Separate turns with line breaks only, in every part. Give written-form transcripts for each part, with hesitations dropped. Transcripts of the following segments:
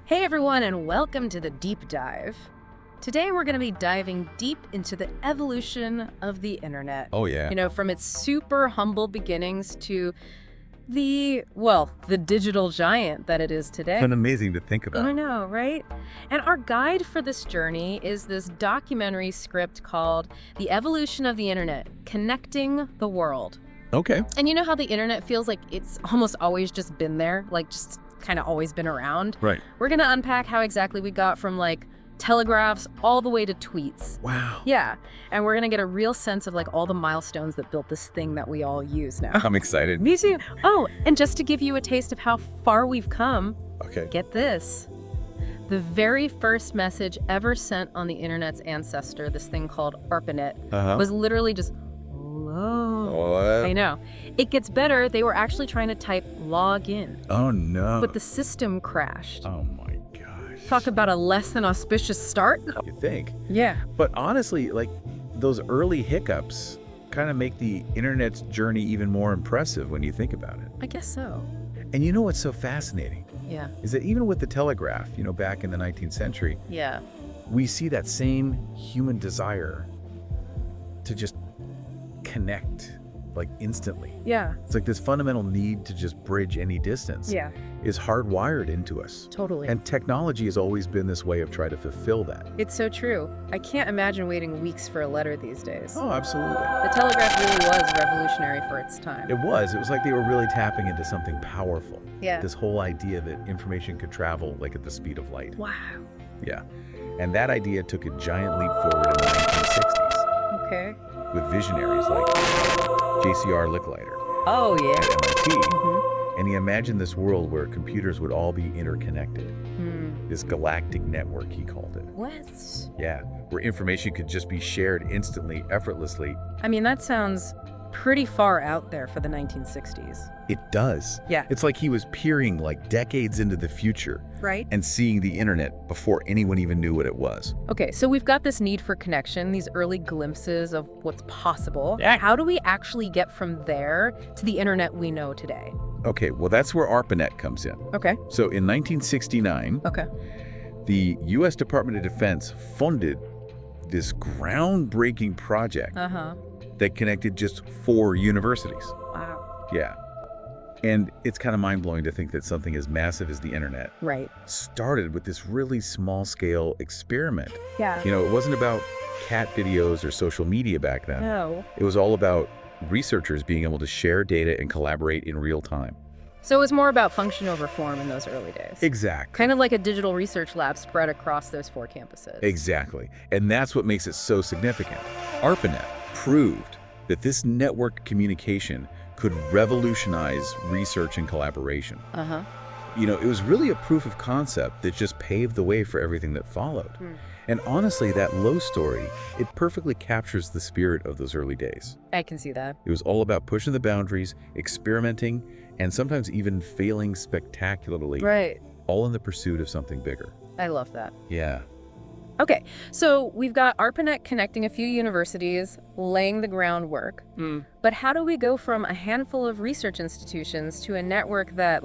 Hey everyone, and welcome to the Deep Dive. Today we're going to be diving deep into the evolution of the internet.
Oh, yeah.
From its super humble beginnings to the digital giant that it is today.
It's amazing to think about.
I know, right? And our guide for this journey is this documentary script called The Evolution of the Internet, Connecting the World.
Okay.
And you know how the internet feels like it's almost always just been there, like just kind of always been around?
Right.
We're going to unpack how exactly we got from telegraphs all the way to tweets.
Wow.
Yeah. And we're going to get a real sense of all the milestones that built this thing that we all use now.
I'm excited.
Me too. Oh, and just to give you a taste of how far we've come,
Okay.
get this. The very first message ever sent on the internet's ancestor, this thing called ARPANET, was literally just, hello.
What?
I know. It gets better. They were actually trying to type log in,
Oh, no.
but the system crashed.
Oh, my gosh.
Talk about a less than auspicious start.
You think?
Yeah.
But honestly, those early hiccups kind of make the internet's journey even more impressive when you think about it.
I guess so.
And you know what's so fascinating?
Yeah.
Is that even with the telegraph, back in the 19th century,
Yeah.
we see that same human desire to just connect, instantly.
Yeah.
It's like this fundamental need to just bridge any distance
Yeah.
is hardwired into us.
Totally.
And technology has always been this way of trying to fulfill that.
It's so true. I can't imagine waiting weeks for a letter these days.
Oh, absolutely.
The telegraph really was revolutionary for its time.
It was like they were really tapping into something powerful.
Yeah.
This whole idea that information could travel at the speed of light.
Wow.
Yeah. And that idea took a giant leap forward in the 1960s
Okay.
with visionaries like J.C.R. Licklider
Oh, yeah.
at MIT.
Mm-hmm.
And he imagined this world where computers would all be interconnected. This galactic network, he called it.
What?
Yeah, where information could just be shared instantly, effortlessly.
I mean, that sounds pretty far out there for the 1960s.
It does.
Yeah.
It's like he was peering decades into the future
Right?
and seeing the internet before anyone even knew what it was.
Okay, so we've got this need for connection, these early glimpses of what's possible.
Yeah.
How do we actually get from there to the internet we know today?
Okay, well, that's where ARPANET comes in.
Okay.
So in 1969,
Okay.
the U.S. Department of Defense funded this groundbreaking project
Uh-huh.
that connected just 4 universities.
Wow.
Yeah. And it's kind of mind-blowing to think that something as massive as the internet
Right.
started with this really small-scale experiment.
Yeah.
It wasn't about cat videos or social media back then.
No.
It was all about researchers being able to share data and collaborate in real time.
So it was more about function over form in those early days.
Exactly.
Kind of like a digital research lab spread across those 4 campuses.
Exactly. And that's what makes it so significant. ARPANET proved that this network communication could revolutionize research and collaboration.
Uh-huh.
It was really a proof of concept that just paved the way for everything that followed. And honestly, that Low story, it perfectly captures the spirit of those early days.
I can see that.
It was all about pushing the boundaries, experimenting, and sometimes even failing spectacularly,
Right.
all in the pursuit of something bigger.
I love that.
Yeah.
Okay, so we've got ARPANET connecting a few universities, laying the groundwork. But how do we go from a handful of research institutions to a network that,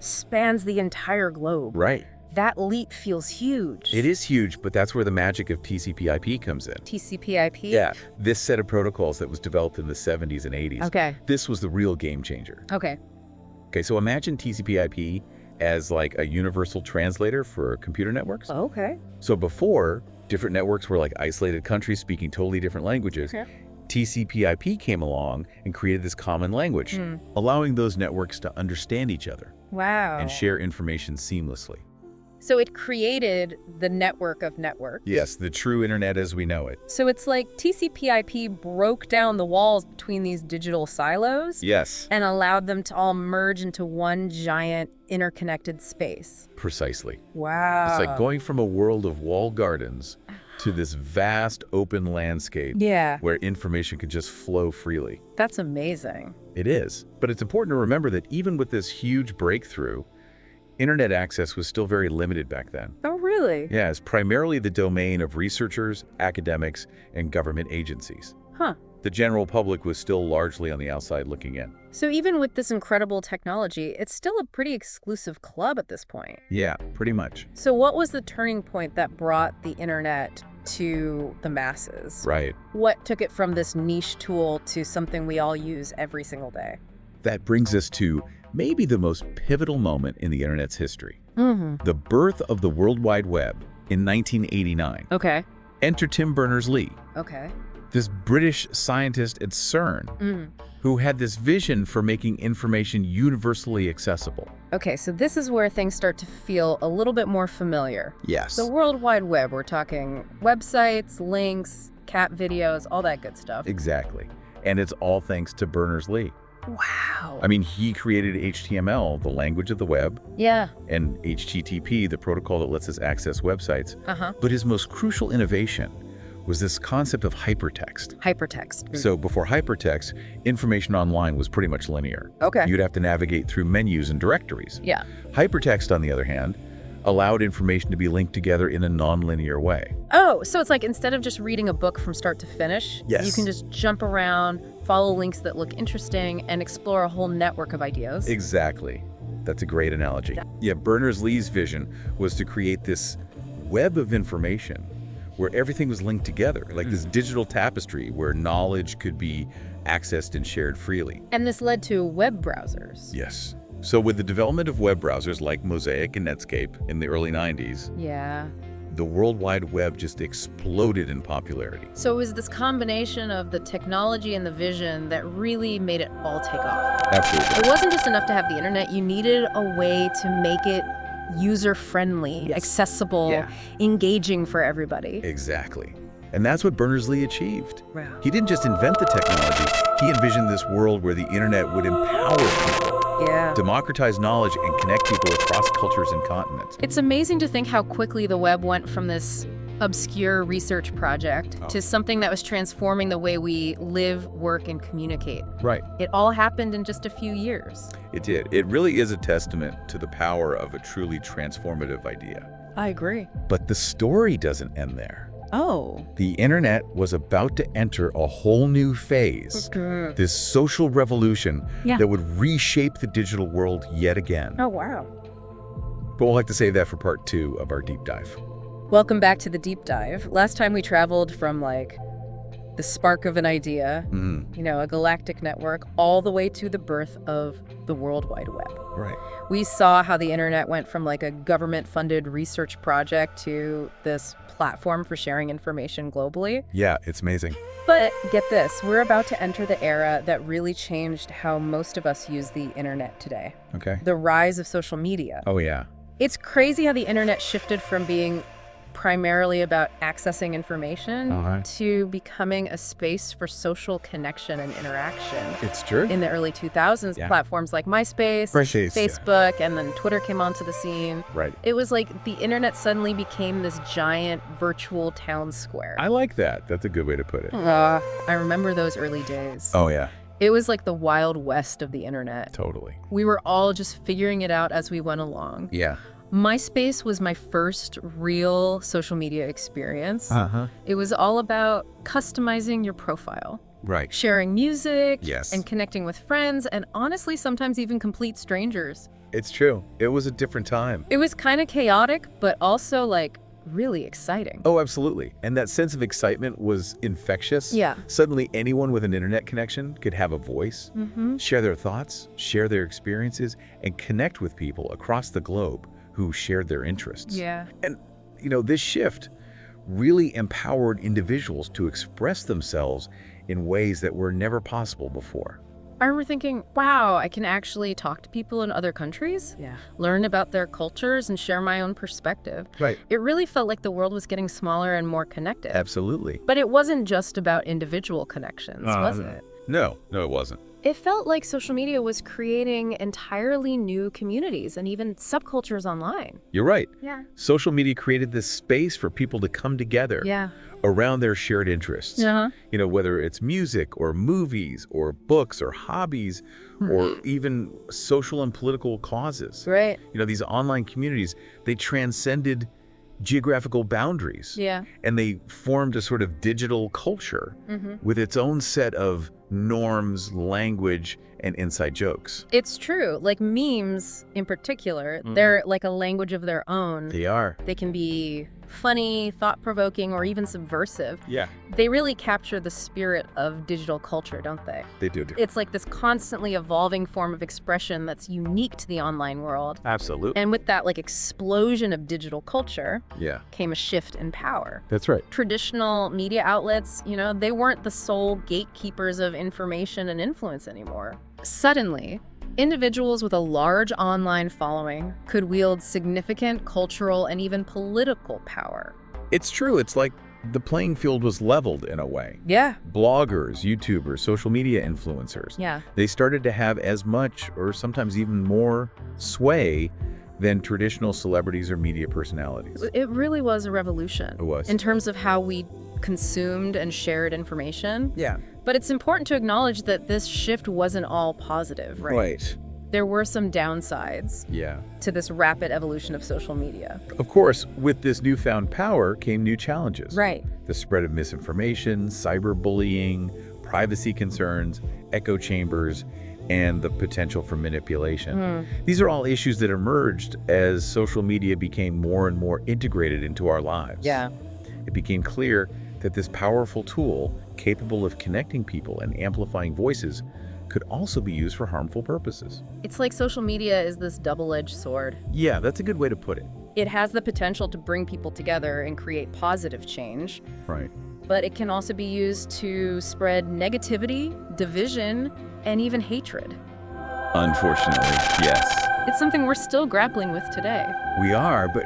spans the entire globe?
Right.
That leap feels huge.
It is huge, but that's where the magic of TCP/IP comes in.
TCP/IP?
Yeah. This set of protocols that was developed in the 70s and 80s.
Okay.
This was the real game changer.
Okay.
Okay, so imagine TCP/IP as a universal translator for computer networks.
Okay.
So before, different networks were isolated countries speaking totally different languages.
Yeah.
TCP/IP came along and created this common language, allowing those networks to understand each other
Wow.
and share information seamlessly.
So it created the network of networks.
Yes, the true internet as we know it.
So it's like TCP/IP broke down the walls between these digital silos
Yes,
and allowed them to all merge into one giant interconnected space.
precisely.
Wow.
It's like going from a world of walled gardens to this vast open landscape
Yeah,
where information could just flow freely.
that's amazing.
It is. But it's important to remember that even with this huge breakthrough, internet access was still very limited back then.
Oh, really?
Yeah, it's primarily the domain of researchers, academics, and government agencies.
Huh.
The general public was still largely on the outside looking in.
So even with this incredible technology, it's still a pretty exclusive club at this point.
Yeah, pretty much.
So what was the turning point that brought the internet to the masses?
Right.
What took it from this niche tool to something we all use every single day?
That brings us to maybe the most pivotal moment in the internet's history.
Mm-hmm.
The birth of the World Wide Web in 1989.
Okay.
Enter Tim Berners-Lee,
Okay.
this British scientist at CERN, who had this vision for making information universally accessible.
Okay, so this is where things start to feel a little bit more familiar.
Yes.
The World Wide Web, we're talking websites, links, cat videos, all that good stuff.
Exactly. And it's all thanks to Berners-Lee.
Wow.
I mean, he created HTML, the language of the web,
Yeah.
and HTTP, the protocol that lets us access websites.
Uh-huh.
But his most crucial innovation was this concept of hypertext.
Hypertext.
So before hypertext, information online was pretty much linear.
Okay.
You'd have to navigate through menus and directories.
Yeah.
Hypertext, on the other hand, allowed information to be linked together in a non-linear way.
Oh, so it's like instead of just reading a book from start to finish,
Yes.
you can just jump around, follow links that look interesting, and explore a whole network of ideas.
Exactly. That's a great analogy. Yeah, Berners-Lee's vision was to create this web of information where everything was linked together, like this digital tapestry where knowledge could be accessed and shared freely.
And this led to web browsers.
Yes. So with the development of web browsers like Mosaic and Netscape in the early 90s,
Yeah.
the World Wide Web just exploded in popularity.
So it was this combination of the technology and the vision that really made it all take off.
Absolutely.
It wasn't just enough to have the internet. You needed a way to make it user-friendly, accessible, engaging for everybody.
Exactly. And that's what Berners-Lee achieved.
Wow.
He didn't just invent the technology, he envisioned this world where the internet would empower people,
Yeah.
democratize knowledge, and connect people across cultures and continents.
It's amazing to think how quickly the web went from this obscure research project to something that was transforming the way we live, work, and communicate.
Right.
It all happened in just a few years.
It did. It really is a testament to the power of a truly transformative idea.
I agree.
But the story doesn't end there.
Oh.
The internet was about to enter a whole new phase, this social revolution that would reshape the digital world yet again.
Oh, wow.
But we'll have to save that for part 2 of our deep dive.
Welcome back to the deep dive. Last time we traveled from like the spark of an idea, a galactic network, all the way to the birth of the World Wide Web.
Right.
We saw how the internet went from like a government-funded research project to this platform for sharing information globally.
Yeah, it's amazing.
But get this, we're about to enter the era that really changed how most of us use the internet today.
Okay.
The rise of social media.
Oh, yeah.
It's crazy how the internet shifted from being primarily about accessing information to becoming a space for social connection and interaction.
It's true.
In the early 2000s, platforms like MySpace, Facebook, and then Twitter came onto the scene.
Right.
It was like the internet suddenly became this giant virtual town square.
I like that. That's a good way to put it.
I remember those early days.
Oh, yeah.
It was like the Wild West of the internet.
Totally.
We were all just figuring it out as we went along.
Yeah.
MySpace was my first real social media experience. It was all about customizing your profile.
Right.
Sharing music.
Yes.
And connecting with friends, and honestly, sometimes even complete strangers.
It's true. It was a different time.
It was kind of chaotic, but also like really exciting.
Oh, absolutely. And that sense of excitement was infectious.
Yeah.
Suddenly, anyone with an internet connection could have a voice, share their thoughts, share their experiences, and connect with people across the globe who shared their interests.
Yeah.
And, this shift really empowered individuals to express themselves in ways that were never possible before.
I remember thinking, wow, I can actually talk to people in other countries, learn about their cultures, and share my own perspective.
Right.
It really felt like the world was getting smaller and more connected.
Absolutely.
But it wasn't just about individual connections, was it?
No, it wasn't.
It felt like social media was creating entirely new communities and even subcultures online.
You're right.
Yeah.
Social media created this space for people to come together around their shared interests. Whether it's music or movies or books or hobbies or even social and political causes.
Right.
These online communities, they transcended geographical boundaries.
Yeah.
And they formed a sort of digital culture with its own set of norms, language, and inside jokes.
It's true. Like memes in particular, they're like a language of their own.
They are.
They can be funny, thought-provoking, or even subversive.
Yeah.
They really capture the spirit of digital culture, don't they?
They do.
It's like this constantly evolving form of expression that's unique to the online world.
Absolutely.
And with that like explosion of digital culture
Yeah.
came a shift in power.
That's right.
Traditional media outlets, they weren't the sole gatekeepers of information and influence anymore. Suddenly, individuals with a large online following could wield significant cultural and even political power.
It's true. It's like the playing field was leveled in a way.
Yeah.
Bloggers, YouTubers, social media influencers.
Yeah.
They started to have as much or sometimes even more sway than traditional celebrities or media personalities.
It really was a revolution.
It was.
In terms of how we consumed and shared information.
Yeah.
But it's important to acknowledge that this shift wasn't all positive, right?
Right.
There were some downsides
Yeah.
to this rapid evolution of social media.
Of course, with this newfound power came new challenges.
Right.
The spread of misinformation, cyberbullying, privacy concerns, echo chambers, and the potential for manipulation. These are all issues that emerged as social media became more and more integrated into our lives.
Yeah.
It became clear that this powerful tool, capable of connecting people and amplifying voices, could also be used for harmful purposes.
It's like social media is this double-edged sword.
Yeah, that's a good way to put it.
It has the potential to bring people together and create positive change,
Right.
but it can also be used to spread negativity, division, and even hatred.
Unfortunately, yes.
It's something we're still grappling with today.
We are, but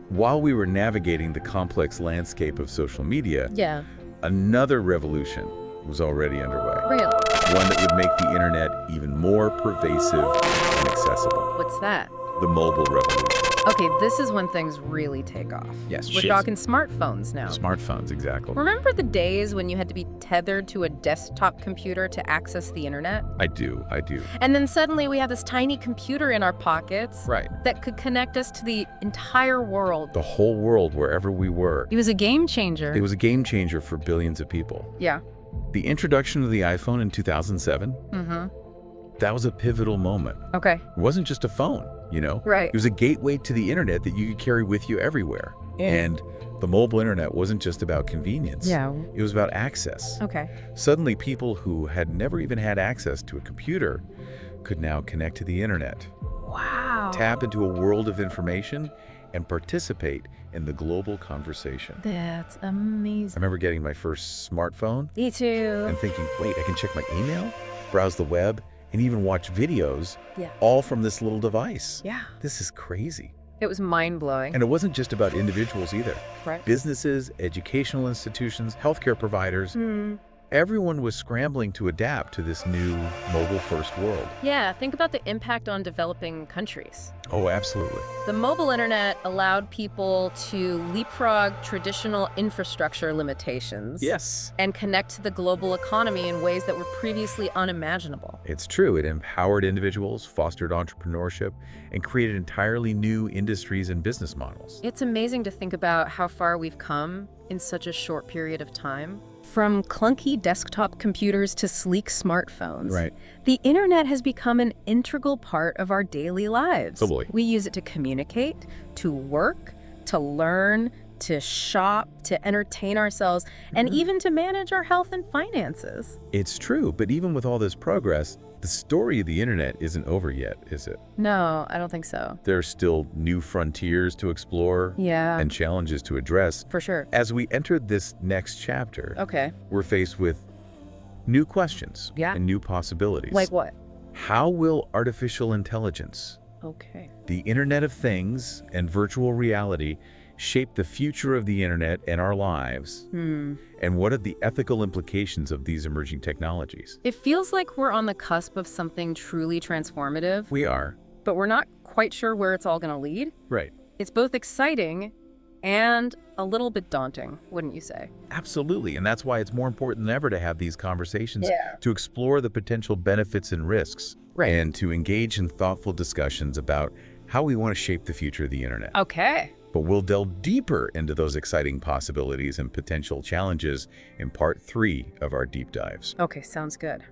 while we were navigating the complex landscape of social media,
Yeah.
another revolution was already underway.
Really?
One that would make the internet even more pervasive and accessible.
What's that?
The mobile revolution.
Okay, this is when things really take off.
Yes,
We're
shit.
talking smartphones now.
Smartphones, exactly.
Remember the days when you had to be tethered to a desktop computer to access the internet?
I do.
And then suddenly we have this tiny computer in our pockets
Right.
that could connect us to the entire world.
The whole world, wherever we were.
It was a game changer.
It was a game changer for billions of people.
Yeah.
The introduction of the iPhone in 2007, that was a pivotal moment.
Okay.
It wasn't just a phone,
Right.
It was a gateway to the internet that you could carry with you everywhere. And the mobile internet wasn't just about convenience.
Yeah.
It was about access.
Okay.
Suddenly, people who had never even had access to a computer could now connect to the internet,
Wow.
tap into a world of information, and participate in the global conversation.
That's
I
amazing.
remember getting my first smartphone
Me too.
and thinking, wait, I can check my email, browse the web, and even watch videos,
Yeah.
all from this little device.
Yeah.
This is crazy.
It was mind-blowing.
And it wasn't just about individuals either.
Right.
Businesses, educational institutions, healthcare providers, everyone was scrambling to adapt to this new mobile-first world.
Yeah, think about the impact on developing countries.
Oh, absolutely.
The mobile internet allowed people to leapfrog traditional infrastructure limitations.
Yes.
And connect to the global economy in ways that were previously unimaginable.
It's true. It empowered individuals, fostered entrepreneurship, and created entirely new industries and business models.
It's amazing to think about how far we've come in such a short period of time. From clunky desktop computers to sleek smartphones,
Right.
the internet has become an integral part of our daily lives.
Totally.
We use it to communicate, to work, to learn, to shop, to entertain ourselves, and even to manage our health and finances.
It's true, but even with all this progress, the story of the internet isn't over yet, is it?
No, I don't think so.
There are still new frontiers to explore
Yeah,
and challenges to address.
for sure.
As we enter this next chapter,
Okay.
we're faced with new questions
Yeah.
and new possibilities.
Like what?
How will artificial intelligence,
Okay.
the Internet of Things, and virtual reality shape the future of the internet and our lives? And what are the ethical implications of these emerging technologies?
It feels like we're on the cusp of something truly transformative,
We are.
but we're not quite sure where it's all going to lead.
Right.
It's both exciting and a little bit daunting, wouldn't you say?
Absolutely. And that's why it's more important than ever to have these conversations,
Yeah.
to explore the potential benefits and risks,
Right.
and to engage in thoughtful discussions about how we want to shape the future of the internet.
Okay.
But we'll delve deeper into those exciting possibilities and potential challenges in part 3 of our deep dives.
Okay, sounds good.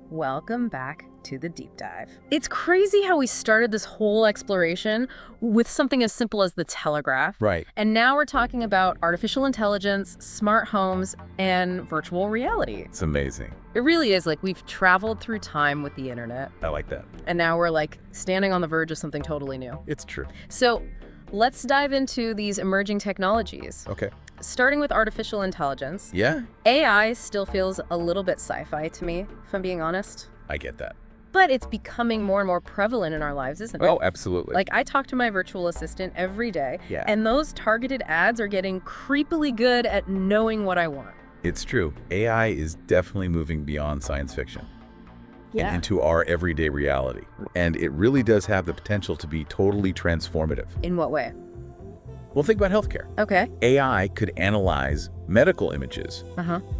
Welcome back to the deep dive. It's crazy how we started this whole exploration with something as simple as the telegraph.
Right.
And now we're talking about artificial intelligence, smart homes, and virtual reality.
It's amazing.
It really is like we've traveled through time with the internet.
I like that.
And now we're like standing on the verge of something totally new.
It's true.
So let's dive into these emerging technologies.
Okay.
Starting with artificial intelligence.
Yeah,
AI still feels a little bit sci-fi to me, if I'm being honest.
I get that.
But it's becoming more and more prevalent in our lives, isn't it?
Oh, absolutely.
Like, I talk to my virtual assistant every day,
Yeah.
and those targeted ads are getting creepily good at knowing what I want.
It's true. AI is definitely moving beyond science fiction and into our everyday reality. And it really does have the potential to be totally transformative.
In what way?
Well, think about healthcare.
Okay.
AI could analyze medical images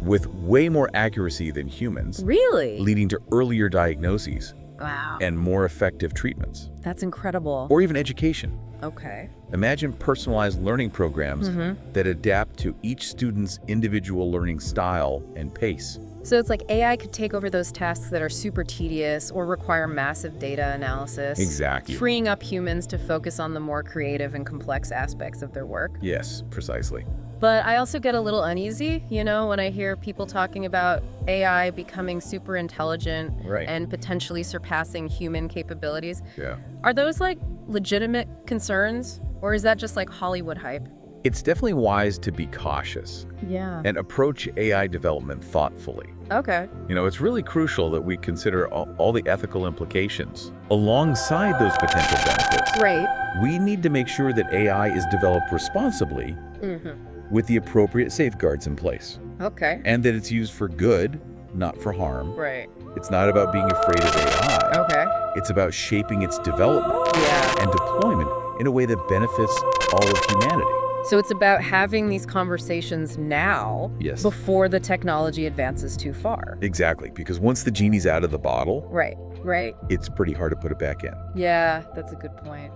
with way more accuracy than humans,
Really?
leading to earlier diagnoses
Wow.
and more effective treatments,
That's incredible.
or even education.
Okay.
Imagine personalized learning programs that adapt to each student's individual learning style and pace.
So it's like AI could take over those tasks that are super tedious or require massive data analysis.
Exactly.
Freeing up humans to focus on the more creative and complex aspects of their work.
Yes, precisely.
But I also get a little uneasy, when I hear people talking about AI becoming super intelligent
Right.
and potentially surpassing human capabilities.
Yeah.
Are those like legitimate concerns, or is that just like Hollywood hype?
It's definitely wise to be cautious
Yeah.
and approach AI development thoughtfully.
Okay.
It's really crucial that we consider all the ethical implications. Alongside those potential benefits,
Right.
we need to make sure that AI is developed responsibly with the appropriate safeguards in place,
Okay.
and that it's used for good, not for harm.
Right.
It's not about being afraid of AI.
Okay.
It's about shaping its development
Yeah.
and deployment in a way that benefits all of humanity.
So it's about having these conversations now
Yes.
before the technology advances too far.
Exactly, because once the genie's out of the bottle,
Right. Right.
it's pretty hard to put it back in.
Yeah, that's a good point.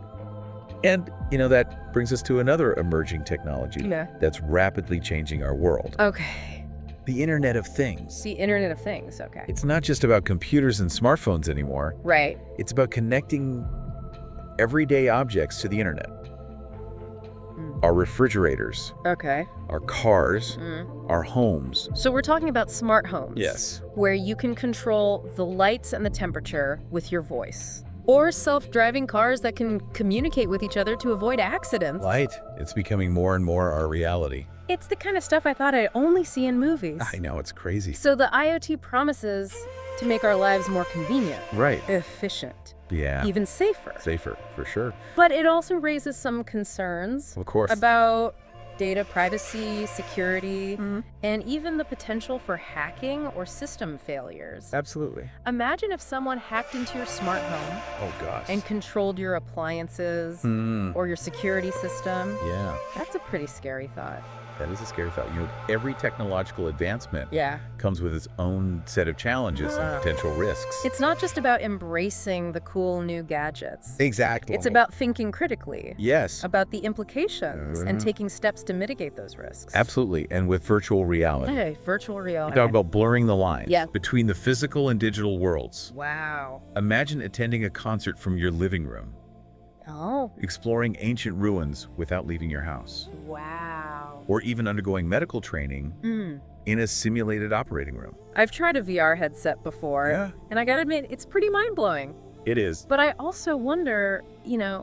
And, that brings us to another emerging technology
Yeah.
that's rapidly changing our world.
Okay.
The Internet of Things.
The Internet of Things. Okay.
It's not just about computers and smartphones anymore.
Right.
It's about connecting everyday objects to the Internet. Our refrigerators,
Okay.
our cars, our homes.
So we're talking about smart homes.
Yes.
Where you can control the lights and the temperature with your voice. Or self-driving cars that can communicate with each other to avoid accidents.
Light. It's becoming more and more our reality.
It's the kind of stuff I thought I'd only see in movies.
I know, it's crazy.
So the IoT promises to make our lives more convenient,
Right.
efficient,
Yeah.
even safer.
Safer, for sure.
But it also raises some concerns
Of course.
about data privacy, security, and even the potential for hacking or system failures.
Absolutely.
Imagine if someone hacked into your smart home
Oh, gosh.
and controlled your appliances or your security system.
Yeah,
That's a pretty scary thought.
that is a scary thought. Every technological advancement
Yeah.
comes with its own set of challenges and potential risks.
It's not just about embracing the cool new gadgets.
Exactly.
It's about thinking critically.
Yes,
About the implications and taking steps to mitigate those risks.
absolutely. And with virtual reality.
Hey, virtual reality.
Talk about blurring the lines
Yeah.
between the physical and digital worlds.
Wow.
Imagine attending a concert from your living room,
Oh,
exploring ancient ruins without leaving your house,
wow.
or even undergoing medical training in a simulated operating room.
I've tried a VR headset before,
Yeah.
and I gotta admit, it's pretty mind-blowing.
It is.
But I also wonder,
Yeah.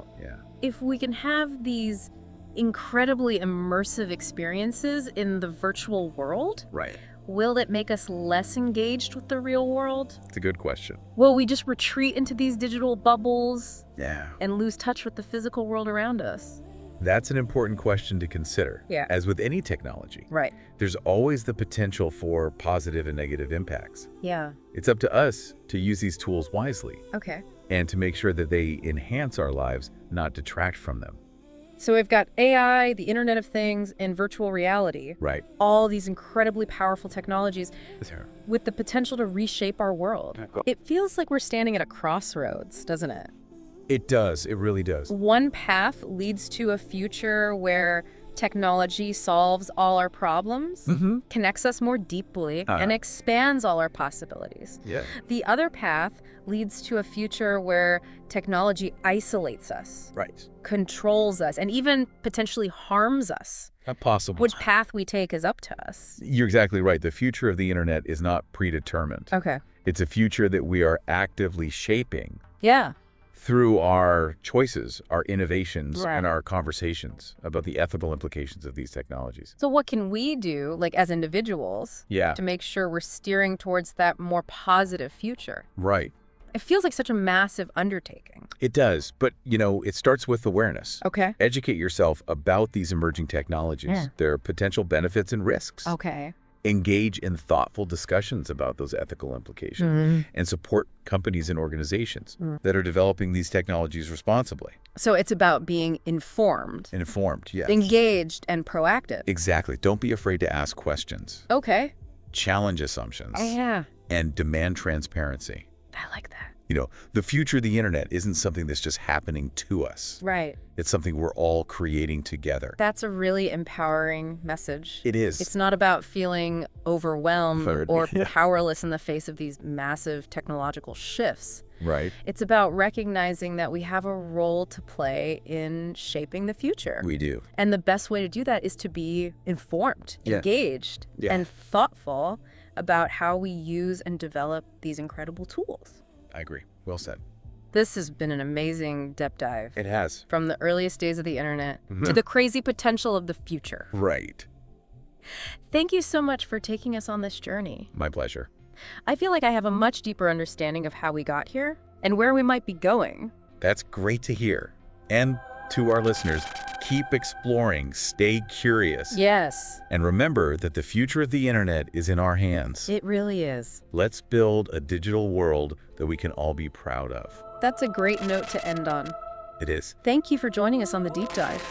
if we can have these incredibly immersive experiences in the virtual world,
Right.
will it make us less engaged with the real world?
It's a good question.
Will we just retreat into these digital bubbles
Yeah.
and lose touch with the physical world around us?
That's an important question to consider.
Yeah.
As with any technology,
Right.
there's always the potential for positive and negative impacts.
Yeah.
It's up to us to use these tools wisely
Okay.
and to make sure that they enhance our lives, not detract from them.
So we've got AI, the Internet of Things, and virtual reality.
Right.
All these incredibly powerful technologies with the potential to reshape our world. It feels like we're standing at a crossroads, doesn't it?
It does. It really does.
One path leads to a future where technology solves all our problems, connects us more deeply, and expands all our possibilities.
Yeah.
The other path leads to a future where technology isolates us,
Right.
controls us, and even potentially harms us.
Not possible.
Which path we take is up to us.
You're exactly right. The future of the internet is not predetermined.
Okay.
It's a future that we are actively shaping
Yeah.
through our choices, our innovations,
Right.
and our conversations about the ethical implications of these technologies.
So what can we do, like as individuals,
Yeah.
to make sure we're steering towards that more positive future?
Right.
It feels like such a massive undertaking.
It does. But, it starts with awareness.
Okay.
Educate yourself about these emerging technologies,
Yeah.
their potential benefits and risks.
Okay.
Engage in thoughtful discussions about those ethical implications, and support companies and organizations that are developing these technologies responsibly.
So it's about being informed,
Informed, yes.
engaged, and proactive.
Exactly. Don't be afraid to ask questions,
Okay.
challenge assumptions,
Yeah.
and demand transparency.
I like that.
The future of the internet isn't something that's just happening to us.
Right.
It's something we're all creating together.
That's a really empowering message.
It is.
It's not about feeling overwhelmed or
Yeah.
powerless in the face of these massive technological shifts.
Right.
It's about recognizing that we have a role to play in shaping the future.
We do.
And the best way to do that is to be informed,
Yeah.
engaged,
Yeah.
and thoughtful about how we use and develop these incredible tools.
I agree. Well said.
This has been an amazing depth dive.
It has.
From the earliest days of the internet to the crazy potential of the future.
Right.
Thank you so much for taking us on this journey.
My pleasure.
I feel like I have a much deeper understanding of how we got here and where we might be going.
That's great to hear. And to our listeners, keep exploring, stay curious.
Yes,
And remember that the future of the internet is in our hands.
it really is.
Let's build a digital world that we can all be proud of.
That's a great note to end on.
It is.
Thank you for joining us on the deep dive.